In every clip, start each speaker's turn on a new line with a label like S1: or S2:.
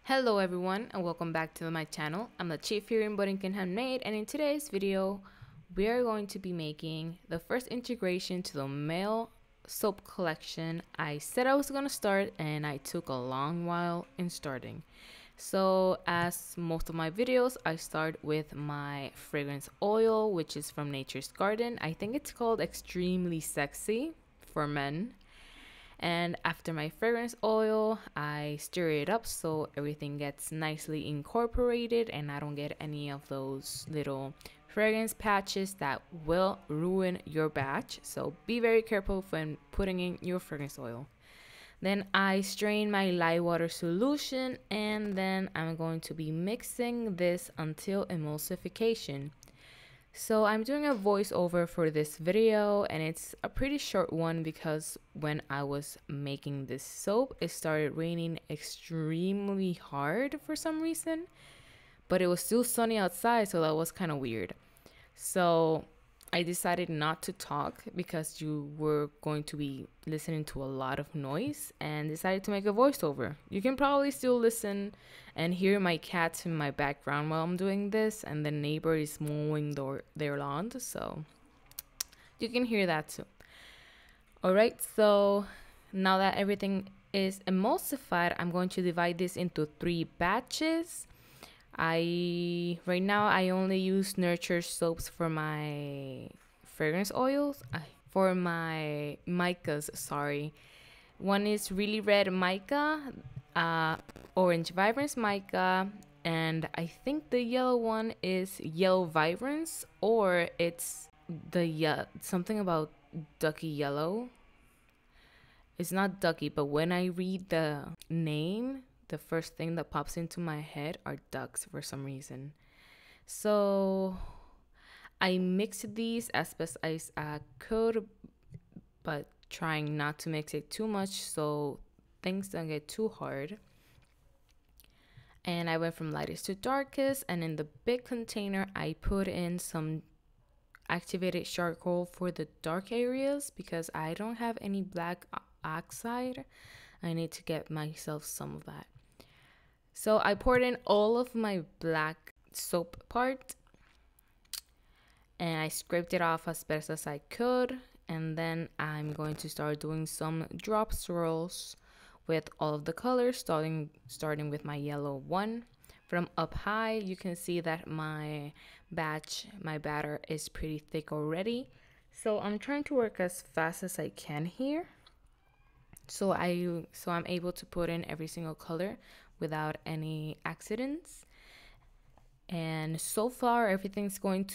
S1: Hello everyone and welcome back to my channel. I'm the chief here in Borinquen Handmade, and in today's video we are going to be making the first integration to the male soap collection I said I was going to start, and I took a long while in starting. So as most of my videos, I start with my fragrance oil, which is from Nature's Garden. I think it's called Extremely Sexy for men. And after my fragrance oil, I stir it up so everything gets nicely incorporated and I don't get any of those little fragrance patches that will ruin your batch. So be very careful when putting in your fragrance oil. Then I strain my lye water solution, and then I'm going to be mixing this until emulsification. So I'm doing a voiceover for this video, and it's a pretty short one because when I was making this soap, it started raining extremely hard for some reason, but it was still sunny outside, so that was kind of weird. So I decided not to talk because you were going to be listening to a lot of noise, and decided to make a voiceover. You can probably still listen and hear my cats in my background while I'm doing this, and the neighbor is mowing their lawn, so you can hear that too. Alright, so now that everything is emulsified, I'm going to divide this into 3 batches. Right now I only use Nurture soaps for my fragrance oils. For my micas, sorry. One is really red mica, orange vibrance mica, and I think the yellow one is yellow vibrance, or it's the something about ducky yellow. It's not ducky, but when I read the name, the first thing that pops into my head are ducks for some reason. So I mixed these as best as I could, but trying not to mix it too much so things don't get too hard. And I went from lightest to darkest, and in the big container I put in some activated charcoal for the dark areas because I don't have any black oxide. I need to get myself some of that. So I poured in all of my black soap part, and I scraped it off as best as I could. And then I'm going to start doing some drop swirls with all of the colors, starting with my yellow one. From up high, you can see that my batter is pretty thick already. So I'm trying to work as fast as I can here. So I'm able to put in every single color without any accidents. And so far everything's going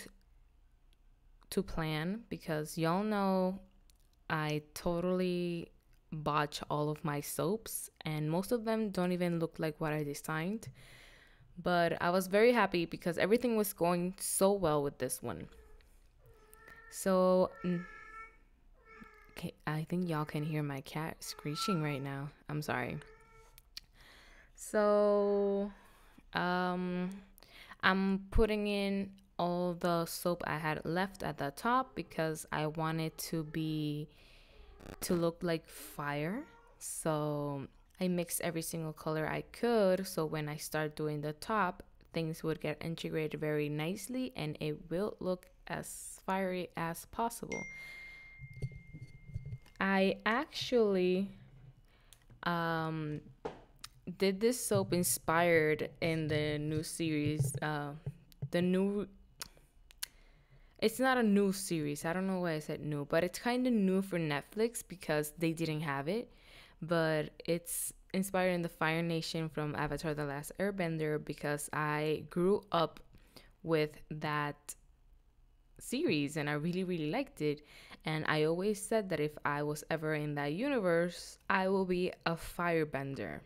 S1: to plan, because y'all know I totally botch all of my soaps and most of them don't even look like what I designed. But I was very happy because everything was going so well with this one. So okay, I think y'all can hear my cat screeching right now. I'm sorry. So I'm putting in all the soap I had left at the top because I wanted to look like fire. So I mixed every single color I could, so when I start doing the top, things would get integrated very nicely and it will look as fiery as possible. I actually did this soap inspired in the new series, it's not a new series, I don't know why I said new, but it's kind of new for Netflix because they didn't have it. But it's inspired in the Fire Nation from Avatar: The Last Airbender because I grew up with that series and I really liked it. And I always said that if I was ever in that universe, I will be a firebender.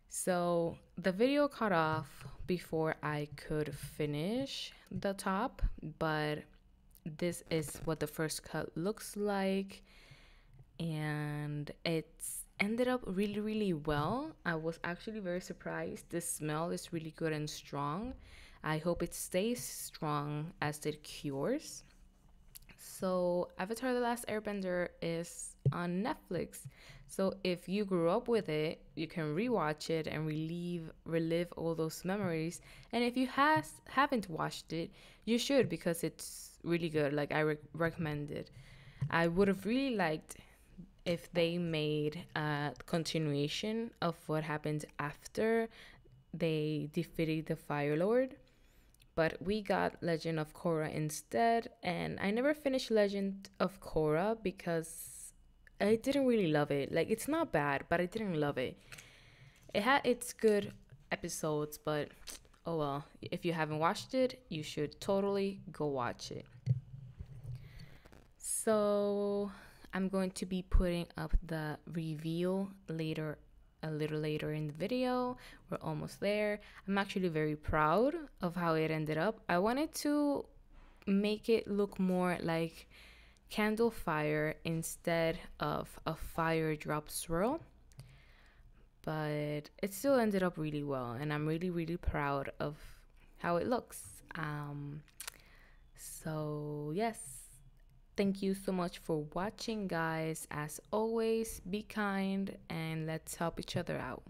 S1: So the video cut off before I could finish the top, but this is what the first cut looks like, and it's ended up really well. I was actually very surprised. The smell is really good and strong. I hope it stays strong as it cures. So Avatar: The Last Airbender is on Netflix. So if you grew up with it, you can rewatch it and relive all those memories. And if you haven't watched it, you should, because it's really good. Like, I recommend it. I would have really liked if they made a continuation of what happened after they defeated the Fire Lord. But we got Legend of Korra instead, and I never finished Legend of Korra because I didn't really love it. Like, it's not bad, but I didn't love it. It had its good episodes, but oh well. If you haven't watched it, you should totally go watch it. So I'm going to be putting up the reveal later, a little later in the video. We're almost there. I'm actually very proud of how it ended up. I wanted to make it look more like candle fire instead of a fire drop swirl, but it still ended up really well, and I'm really, really proud of how it looks. So yes, thank you so much for watching, guys. As always, be kind and let's help each other out.